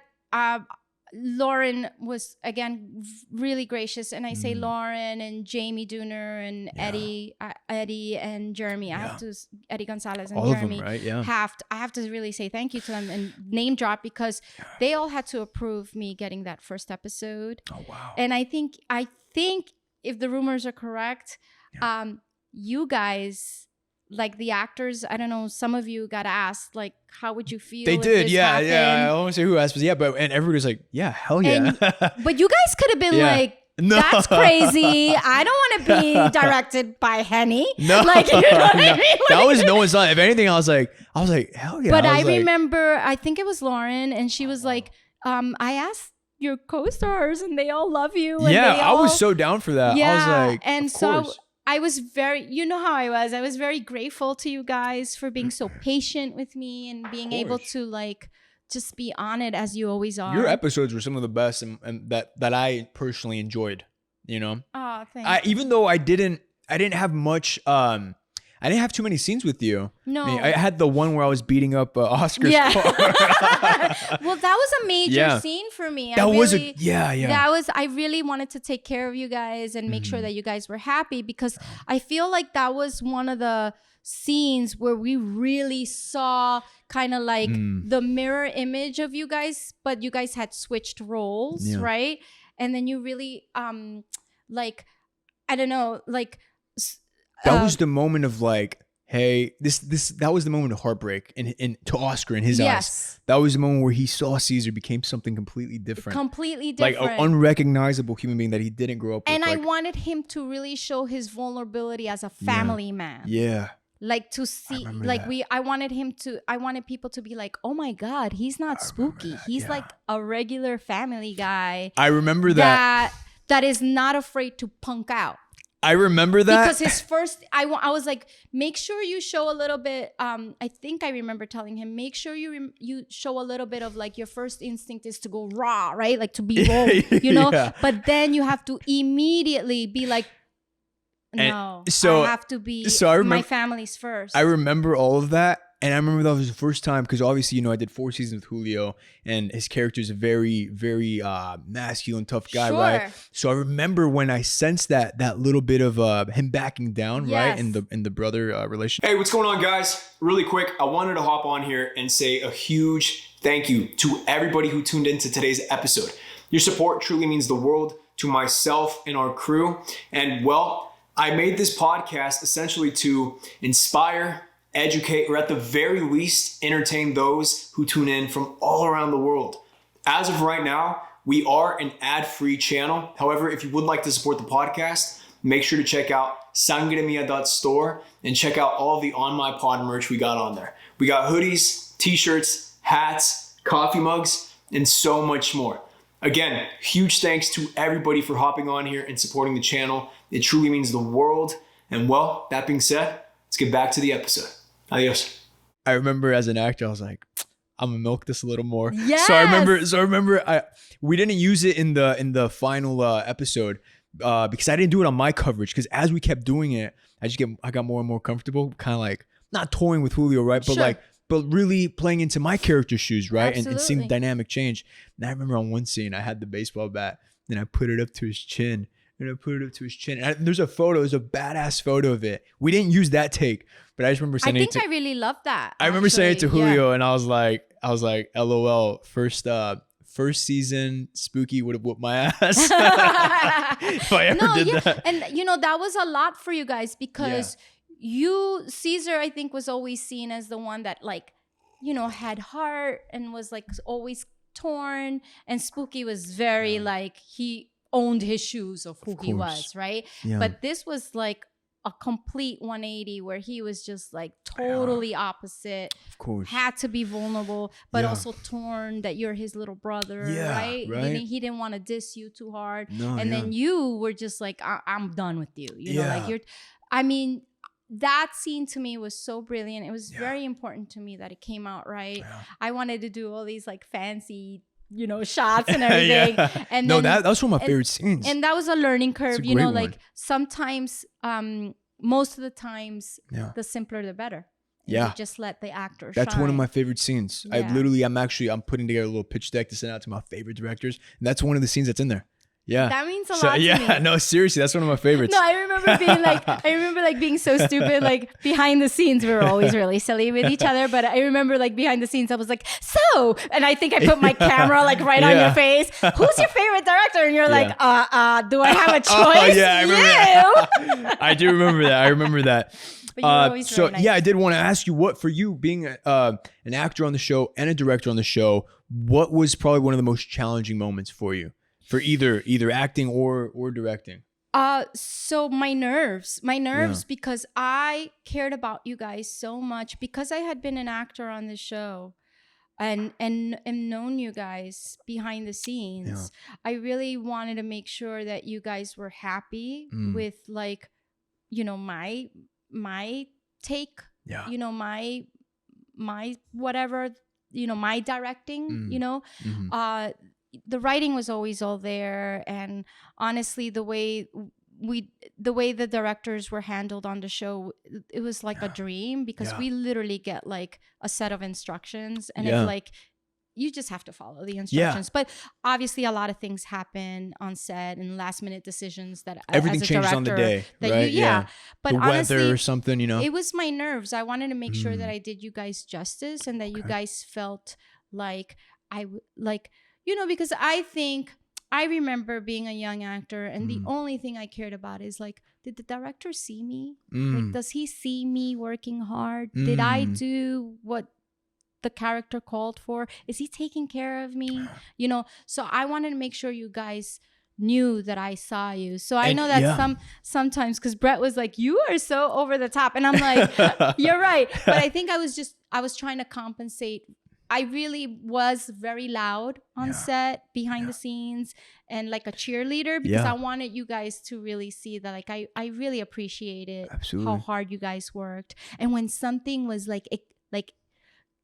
Lauren was again really gracious, and I say Lauren and Jamie Dooner and Eddie and Jeremy. I have to Eddie Gonzalez and all Jeremy. Of them, right? Yeah. I have to really say thank you to them and name drop because they all had to approve me getting that first episode. Oh wow! And I think if the rumors are correct, you guys. Like the actors, I don't know, some of you got asked, like, how would you feel? They did, happened? I won't say who asked, but and everybody was like, yeah, hell yeah. But you guys could have been like, No. That's crazy. I don't want to be directed by Henny. No. Like, you know what I mean? Like, that was no one's line. If anything, I was like, hell yeah. But I remember, I think it was Lauren, and she was like, I asked your co-stars and they all love you. And I was so down for that. Yeah, I was like, and of so course. I was very, you know how I was very grateful to you guys for being so patient with me and being able to like just be on it as you always are. Your episodes were some of the best and that I personally enjoyed, you know? Oh, thank you. Even though I didn't have much, I didn't have too many scenes with you. No. I had the one where I was beating up Oscar's car. Well, that was a major scene for me. That was I really wanted to take care of you guys and make sure that you guys were happy, because I feel like that was one of the scenes where we really saw kind of like the mirror image of you guys, but you guys had switched roles, right? And then you really like, I don't know, like that was the moment of like, hey, that was the moment of heartbreak in to Oscar in his eyes. That was the moment where he saw Cesar became something completely different. Like an unrecognizable human being that he didn't grow up with. And I wanted him to really show his vulnerability as a family man. Yeah. Like to see, like I wanted people to be like, oh my God, he's not spooky. He's like a regular family guy. I remember that is not afraid to punk out. I remember that. Because his first, I was like, make sure you show a little bit, I think I remember telling him, make sure you show a little bit of like your first instinct is to go raw, right? Like to be raw, you know? But then you have to immediately be like, no, I have to be my family's first. I remember all of that. And I remember that was the first time, because obviously, you know, I did 4 seasons with Julio, and his character is a very, very masculine, tough guy, right? So I remember when I sensed that little bit of him backing down, right, in the brother relationship. Hey, what's going on, guys? Really quick, I wanted to hop on here and say a huge thank you to everybody who tuned into today's episode. Your support truly means the world to myself and our crew. And well, I made this podcast essentially to inspire, educate, or at the very least, entertain those who tune in from all around the world. As of right now, we are an ad-free channel. However, if you would like to support the podcast, make sure to check out sangremia.store and check out all of the On My Pod merch we got on there. We got hoodies, t-shirts, hats, coffee mugs, and so much more. Again, huge thanks to everybody for hopping on here and supporting the channel. It truly means the world. And well, that being said, let's get back to the episode. Adios. I remember as an actor, I was like, I'm gonna milk this a little more. Yes. So I remember we didn't use it in the final episode because I didn't do it on my coverage, because as we kept doing it, I got more and more comfortable, kind of like not toying with Julio, right? But really playing into my character's shoes, right? And seeing the dynamic change. And I remember on one scene, I had the baseball bat and I put it up to his chin. And there's a photo, there's a badass photo of it. We didn't use that take, but I just remember saying I really loved that. I remember saying it to Julio, and I was like, LOL, first season, Spooky would have whooped my ass if I ever did that. And you know, that was a lot for you guys, because Cesar, I think, was always seen as the one that, like, you know, had heart and was like always torn, and Spooky was very like, he owned his shoes of who he was, right? But this was like a complete 180 where he was just like totally opposite. Of course. Had to be vulnerable, but also torn that you're his little brother, right? He didn't want to diss you too hard. Then you were just like, I'm done with you. You know, like I mean, that scene to me was so brilliant. It was very important to me that it came out right. I wanted to do all these like fancy, you know, shots and everything. And then, that was one of my favorite scenes. And that was a learning curve, you know, like sometimes, most of the times, the simpler the better. You just let the actor That's shine. one of my favorite scenes. I'm putting together a little pitch deck to send out to my favorite directors, and that's one of the scenes that's in there. Yeah. That means a lot to me. No, seriously, that's one of my favorites. No, I remember being so stupid, like behind the scenes, we were always really silly with each other. But I remember like behind the scenes, I was like, and I think I put my camera like right on your face. Who's your favorite director? And you're like, do I have a choice? I remember that. I do remember that. I remember that. But you're always really nice. I did want to ask you, what for you being an actor on the show and a director on the show, what was probably one of the most challenging moments for you for either acting or directing? So my nerves, because I cared about you guys so much, because I had been an actor on the show and known you guys behind the scenes. I really wanted to make sure that you guys were happy with, like, you know, my take, you know, my whatever, you know, my directing, you know. The writing was always all there, and honestly, the way the directors were handled on the show, it was like a dream, because we literally get like a set of instructions, and it's like you just have to follow the instructions. But obviously, a lot of things happen on set and last minute decisions that everything as a changes director, on the day, that right? But the honestly, weather or something, you know. It was my nerves. I wanted to make sure that I did you guys justice, and that you guys felt like you know, because I remember being a young actor, and the only thing I cared about is, like, did the director see me? Like, does he see me working hard? Did I do what the character called for? Is he taking care of me? You know, so I wanted to make sure you guys knew that I saw you. So I know that sometimes, because Brett was like, you are so over the top, and I'm like, you're right. But I think I was trying to compensate. I really was very loud on set, behind the scenes, and like a cheerleader, because I wanted you guys to really see that, like, I really appreciated how hard you guys worked. And when something was like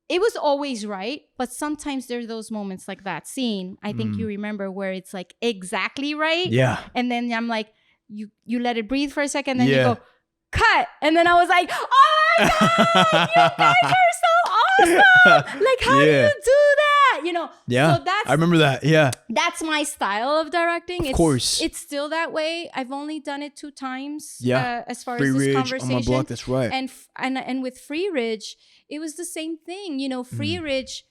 it was always right, but sometimes there's those moments, like that scene, I think you remember, where it's like exactly right. Yeah. And then I'm like, you let it breathe for a second, then you go, cut. And then I was like, oh my God, you guys are so awesome. Like, how do you do that? You know? Yeah. So that's, I remember that. Yeah. That's my style of directing. Of course. It's still that way. I've only done it 2 times. As far Freeridge, as this conversation. on my block, that's right. And with Freeridge, it was the same thing. You know, Freeridge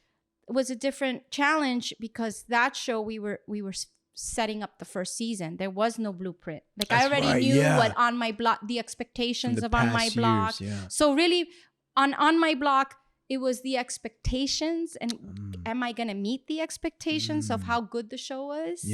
was a different challenge, because that show we were setting up the first season. There was no blueprint. Like, I already knew what On My Block, the expectations of On My Block. So really, on My Block, it was the expectations, and am I going to meet the expectations of how good the show was?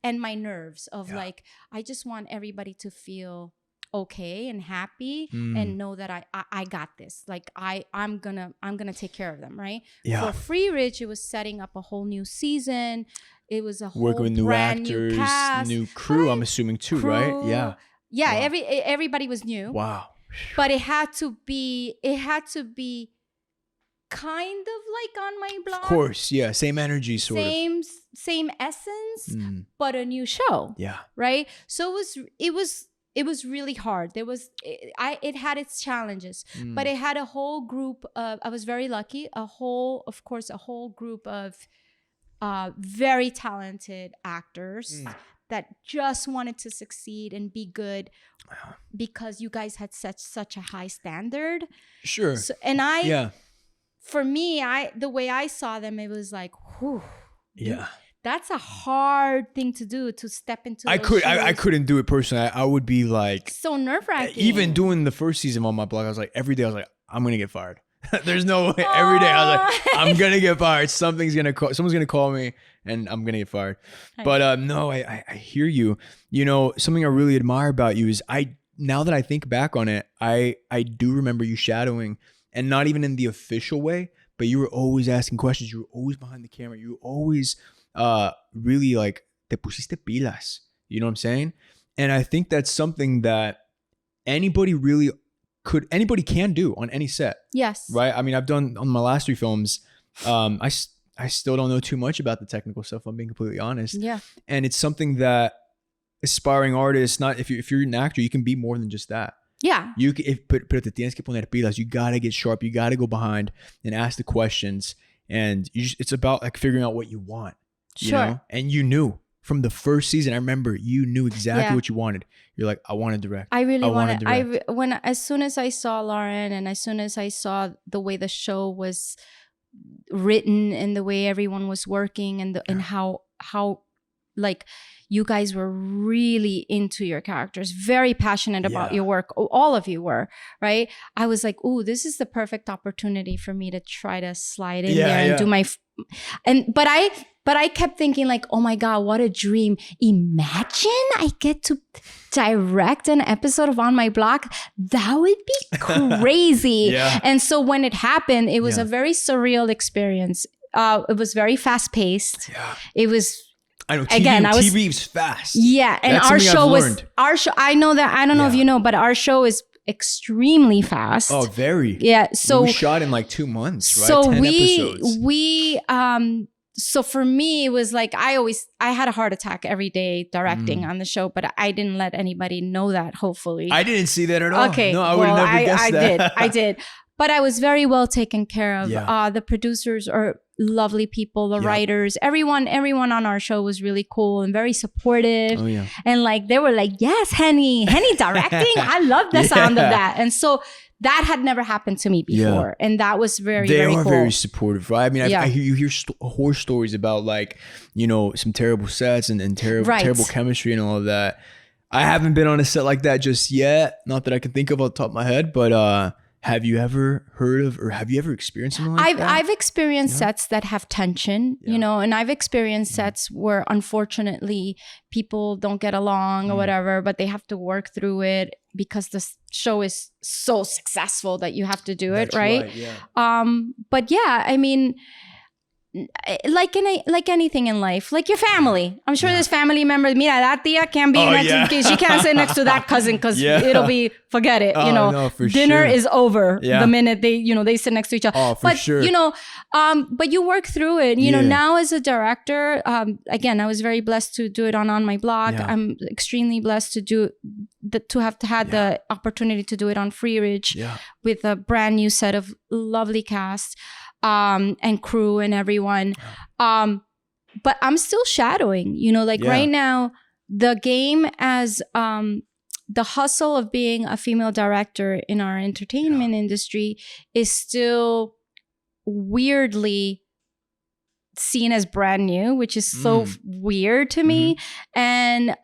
And my nerves of like, I just want everybody to feel okay and happy and know that I got this. Like, I'm gonna take care of them, right? For Freeridge, it was setting up a whole new season. It was a whole working with new actors, new cast, new crew. I'm assuming too, right? Yeah. Everybody was new. Wow. But it had to be kind of like On My Block. Of course, yeah. Same energy, sort of. Same essence, but a new show. Yeah. Right? So it was really hard. It had its challenges, but it had a whole group of, I was very lucky, a whole group of very talented actors that just wanted to succeed and be good, because you guys had such a high standard. Sure. So, and for me, the way I saw them, it was like, whew. Yeah. That's a hard thing to do, to step into. I couldn't do it personally. I would be like, so nerve-wracking. Even doing the first season On My Block, I was like, every day I was like, I'm gonna get fired. There's no way. Every day I was like, I'm gonna get fired. Someone's gonna call me, and I'm gonna get fired. But no, I hear you. You know, something I really admire about you is now that I think back on it, I do remember you shadowing, and not even in the official way, but you were always asking questions. You were always behind the camera. You were always really like, te pusiste pilas. You know what I'm saying? And I think that's something that anybody can do on any set. Yes. Right? I mean, I've done on my last 3 films, I still don't know too much about the technical stuff, I'm being completely honest. Yeah. And it's something that aspiring artists, if you're an actor, you can be more than just that. Yeah. Pero te tienes que poner pilas. You gotta get sharp. You gotta go behind and ask the questions. And it's about like figuring out what you want. You know? And you knew from the first season. I remember you knew exactly what you wanted. You're like, I want to direct. I really wanted. As soon as I saw Lauren, and as soon as I saw the way the show was written and the way everyone was working, and how like you guys were really into your characters, very passionate about your work. All of you were, right? I was like, ooh, this is the perfect opportunity for me to try to slide in there and do my. But But I kept thinking like, oh my God, what a dream. Imagine I get to direct an episode of On My Block. That would be crazy. And so when it happened, it was a very surreal experience. It was very fast paced. It was, I know TV is fast. Yeah. And our show I know that, I don't know if you know, but our show is extremely fast. Oh, very. Yeah. So we shot in like 2 months, right? So 10 episodes. So for me, it was like, I had a heart attack every day directing on the show, but I didn't let anybody know that, hopefully. I didn't see that at all. Okay. No, I would have never guessed that. I did. But I was very well taken care of. The producers are lovely people, the writers, everyone on our show was really cool and very supportive. And like, they were like, yes, Henny directing. I love the sound of that. And so that had never happened to me before. And that was very, very cool. They are very supportive, right? I mean, you hear horror stories about like, some terrible sets and terrible chemistry and all of that. I haven't been on a set like that just yet. Not that I can think of on the top of my head, but have you ever heard of, or have you ever experienced something like that? I've experienced sets that have tension, and I've experienced sets where unfortunately people don't get along or whatever, but they have to work through it because the show is so successful that you have to do it, right? But yeah, I mean, like anything in life, like your family. I'm sure there's family members. Mira, that tia can't be she can't sit next to that cousin because it'll be, forget it. No, for dinner is over the minute they sit next to each other. Oh, for sure. But you work through it. Now as a director, again, I was very blessed to do it on My Block. I'm extremely blessed to have had the opportunity to do it on Freeridge with a brand new set of lovely cast. And crew and everyone. But I'm still shadowing, right now, the game as the hustle of being a female director in our entertainment industry is still weirdly seen as brand new, which is so weird to me. And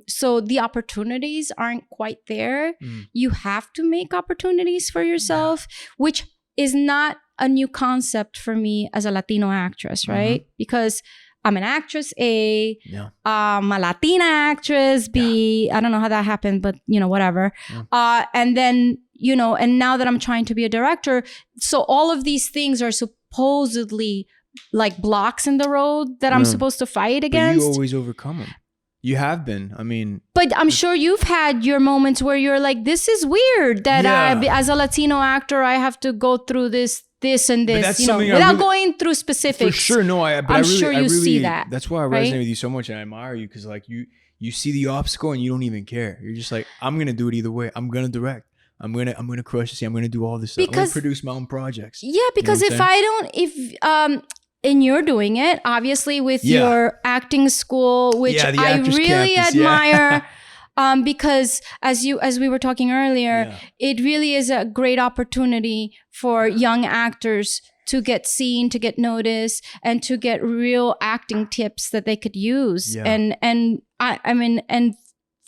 so the opportunities aren't quite there. You have to make opportunities for yourself, which is not a new concept for me as a Latino actress, right? Because I'm an actress A, I'm a Latina actress B. I don't know how that happened, but whatever. And then, and now that I'm trying to be a director, so all of these things are supposedly like blocks in the road that I'm supposed to fight against. But you always overcome them. You have been. I mean, but I'm sure you've had your moments where you're like, this is weird that as a Latino actor, I have to go through this and this, without going through specifics. For sure. No, I'm sure you see that. That's why I resonate with you so much and I admire you, because like you see the obstacle and you don't even care. You're just like, I'm going to do it either way. I'm going to direct. I'm going to crush this. I'm going to do all this stuff. I'm going to produce my own projects. Yeah, because and you're doing it, obviously, with your acting school, which I really admire. Because as we were talking earlier, it really is a great opportunity for young actors to get seen, to get noticed, and to get real acting tips that they could use. And I mean, and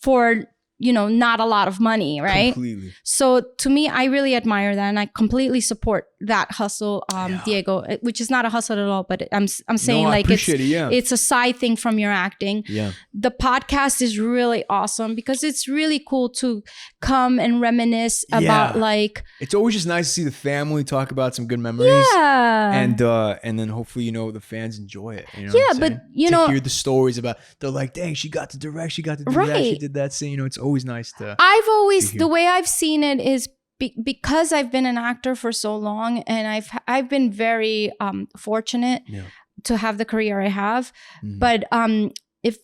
for not a lot of money, right? Completely. So to me, I really admire that, and I completely support that hustle, Diego, which is not a hustle at all, but I'm saying it's a side thing from your acting. Yeah. The podcast is really awesome because it's really cool to come and reminisce about like. It's always just nice to see the family talk about some good memories. Yeah. And then hopefully the fans enjoy it. But to hear the stories about, they're like, dang, she got to direct, she got to do that, she did that scene. It's always nice to. The way I've seen it is because I've been an actor for so long, and I've been very fortunate to have the career I have. But if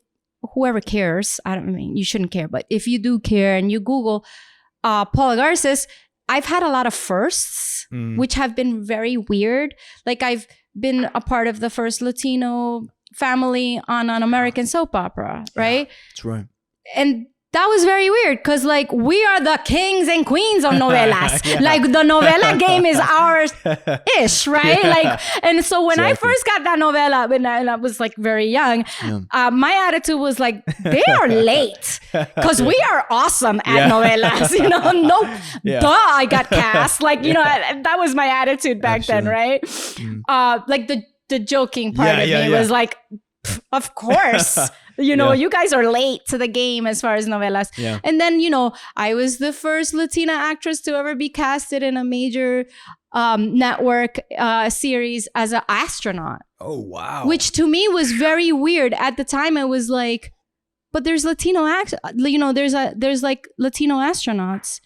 whoever cares, you shouldn't care, but if you do care and you Google Paula Garces, I've had a lot of firsts, which have been very weird. Like I've been a part of the first Latino family on an American soap opera, right? That's right. And that was very weird because like we are the kings and queens of novelas. Like the novela game is ours-ish, right? Like, and so when I first got that novela, when I was like very young, my attitude was like, they are late because we are awesome at novelas. I got cast. Like, that was my attitude back then, right? Like the joking part of me was like, of course, you guys are late to the game as far as novelas. Yeah. And then, I was the first Latina actress to ever be casted in a major network series as an astronaut. Oh, wow. Which to me was very weird. At the time, I was like, but there's Latino there's like Latino astronauts.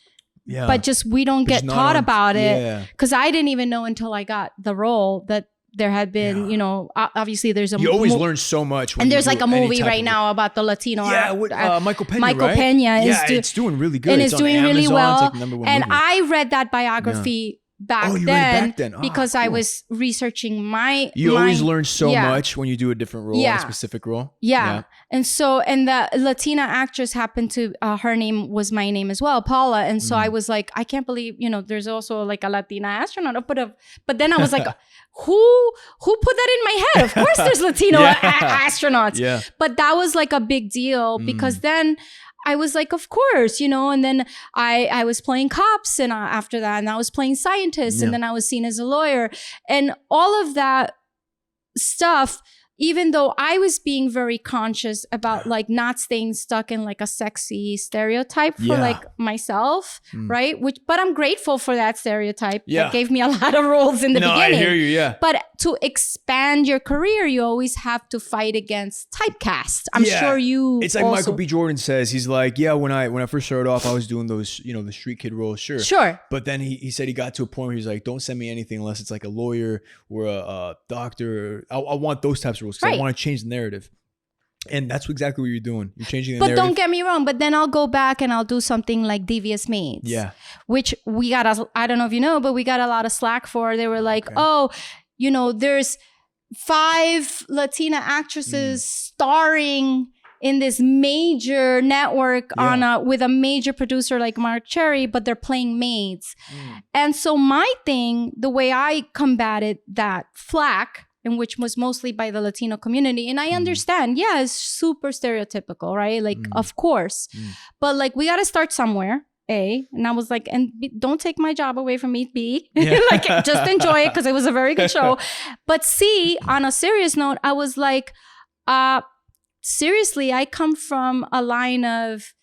Yeah. But just we don't get taught about it. Because I didn't even know until I got the role that there had been, obviously there's you always learn so much. And there's like a movie right now about the Latino. Michael Pena, right? Pena it's doing really good. And it's doing Amazon, really well. It's like and I read that biography back then because I was researching You always learn so much when you do a different role, a specific role. Yeah. And the Latina actress happened to, her name was my name as well, Paula. And so I was like, I can't believe, there's also like a Latina astronaut. But then I was like, who put that in my head? Of course there's Latino astronauts. Yeah. But that was like a big deal because then I was like, of course, and then I was playing cops and after that, and I was playing scientists and then I was seen as a lawyer and all of that stuff. Even though I was being very conscious about like not staying stuck in like a sexy stereotype for like myself, right? But I'm grateful for that stereotype. Yeah. That gave me a lot of roles in the beginning. I hear you, yeah. But to expand your career, you always have to fight against typecast. I'm sure you It's like Michael B. Jordan says, he's like, when I first started off, I was doing those, the street kid roles, sure. But then he said he got to a point where he's like, don't send me anything unless it's like a lawyer or a doctor. I want those types of roles. Right. I want to change the narrative. And that's exactly what you're doing. You're changing the narrative. But don't get me wrong. But then I'll go back and I'll do something like Devious Maids. Yeah. Which we got, I don't know if you know, but we got a lot of slack for. They were like, there's 5 Latina actresses starring in this major network with a major producer like Mark Cherry, but they're playing maids. And so my thing, the way I combated that flack, and which was mostly by the Latino community. And I understand, it's super stereotypical, right? Like, of course. But like, we got to start somewhere, A. And I was like, and B, don't take my job away from me, B. Like, just enjoy it because it was a very good show. But C, on a serious note, I was like, seriously, I come from a line of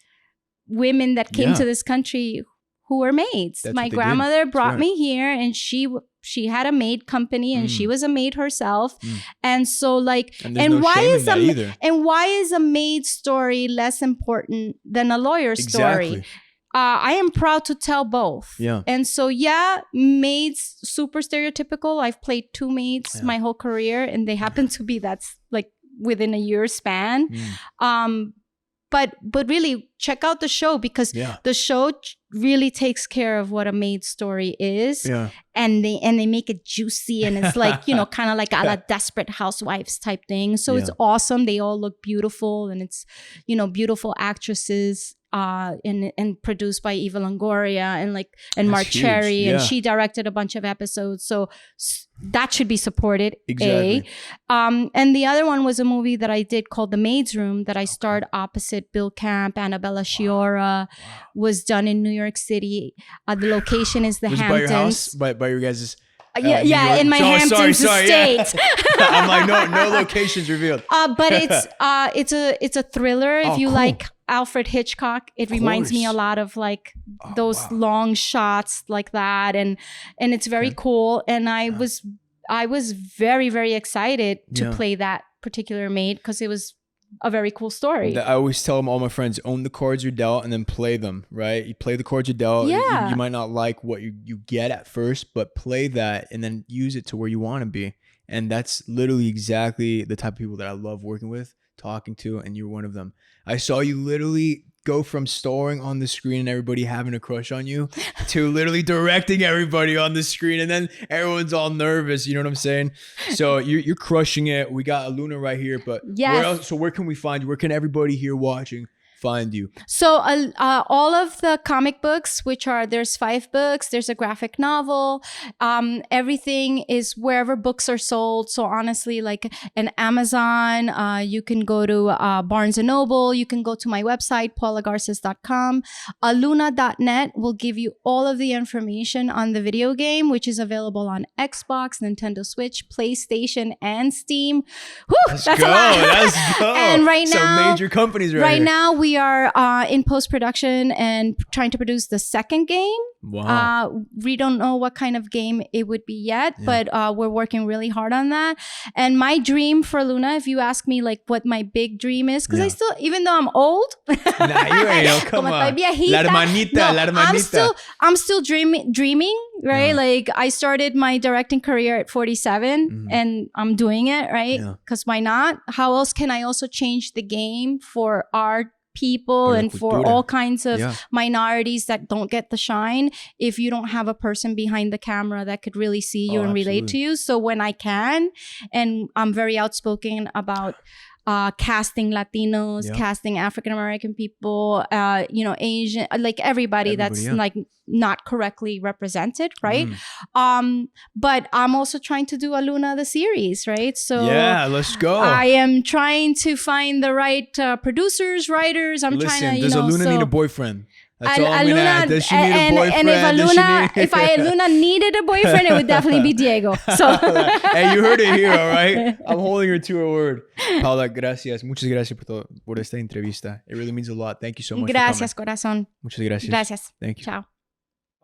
women that came to this country who were maids. My grandmother brought me here and she had a maid company and she was a maid herself. And so like, and why is a maid story less important than a lawyer story? I am proud to tell both. Yeah. And so, maids, super stereotypical. I've played 2 maids my whole career and they happen to be, that's like within a year span. But really check out the show because the show really takes care of what a maid story is. Yeah. And they make it juicy and it's like, kind of like a la Desperate Housewives type thing. So it's awesome. They all look beautiful and it's, beautiful actresses and produced by Eva Longoria and Mark Cherry and she directed a bunch of episodes. So that should be supported. Exactly. And the other one was a movie that I did called The Maid's Room that I starred opposite Bill Camp, Annabella Sciorra, was done in New York City. The location is the Hamptons. By your house? By your guys' in my Hamptons estate. I'm like, no locations revealed. But it's a thriller. If you like Alfred Hitchcock, it reminds me a lot of like those long shots like that, and it's very cool. And I was very, very excited to play that particular maid because it was a very cool story. I always tell all my friends, own the cards you're dealt and then play them, right? You play the cards you're dealt. You might not like what you get at first, but play that and then use it to where you want to be. And that's literally exactly the type of people that I love working with, talking to, and you're one of them. I saw you literally go from starring on the screen and everybody having a crush on you to literally directing everybody on the screen, and then everyone's all nervous. You know what I'm saying? So you're crushing it. We got Luna right here, but where else? So where can we find you? Where can everybody here watching find you? So all of the comic books, there's 5 books, there's a graphic novel, everything is wherever books are sold. So honestly, like an Amazon, you can go to Barnes & Noble, you can go to my website, paulagarces.com. Luna.net will give you all of the information on the video game, which is available on Xbox, Nintendo Switch, PlayStation, and Steam. Whew, that's a lot. Let's go. And right now, some major companies right here. now we are in post-production and trying to produce the second game. Wow. We don't know what kind of game it would be yet, but we're working really hard on that. And my dream for Luna, if you ask me like what my big dream is, because I still, even though I'm old, you ain't, come on. La hermanita. I'm still dreaming, right? Like I started my directing career at 47 and I'm doing it, right? Because why not? How else can I also change the game for our people and for all kinds of minorities that don't get the shine if you don't have a person behind the camera that could really see you and relate to you? So when I can, and I'm very outspoken about casting Latinos, casting African American people, Asian, like everybody that's like not correctly represented, right? But I'm also trying to do a Luna the series, right? So let's go. I am trying to find the right producers, writers. Does a Luna need a boyfriend? That's all I'm gonna ask. Does she need a boyfriend? And if Luna needed a boyfriend, it would definitely be Diego. So hey, you heard it here, all right? I'm holding her to her word. Paula, gracias. Muchas gracias por esta entrevista. It really means a lot. Thank you so much. Gracias, corazón. Muchas gracias. Gracias. Thank you. Chao.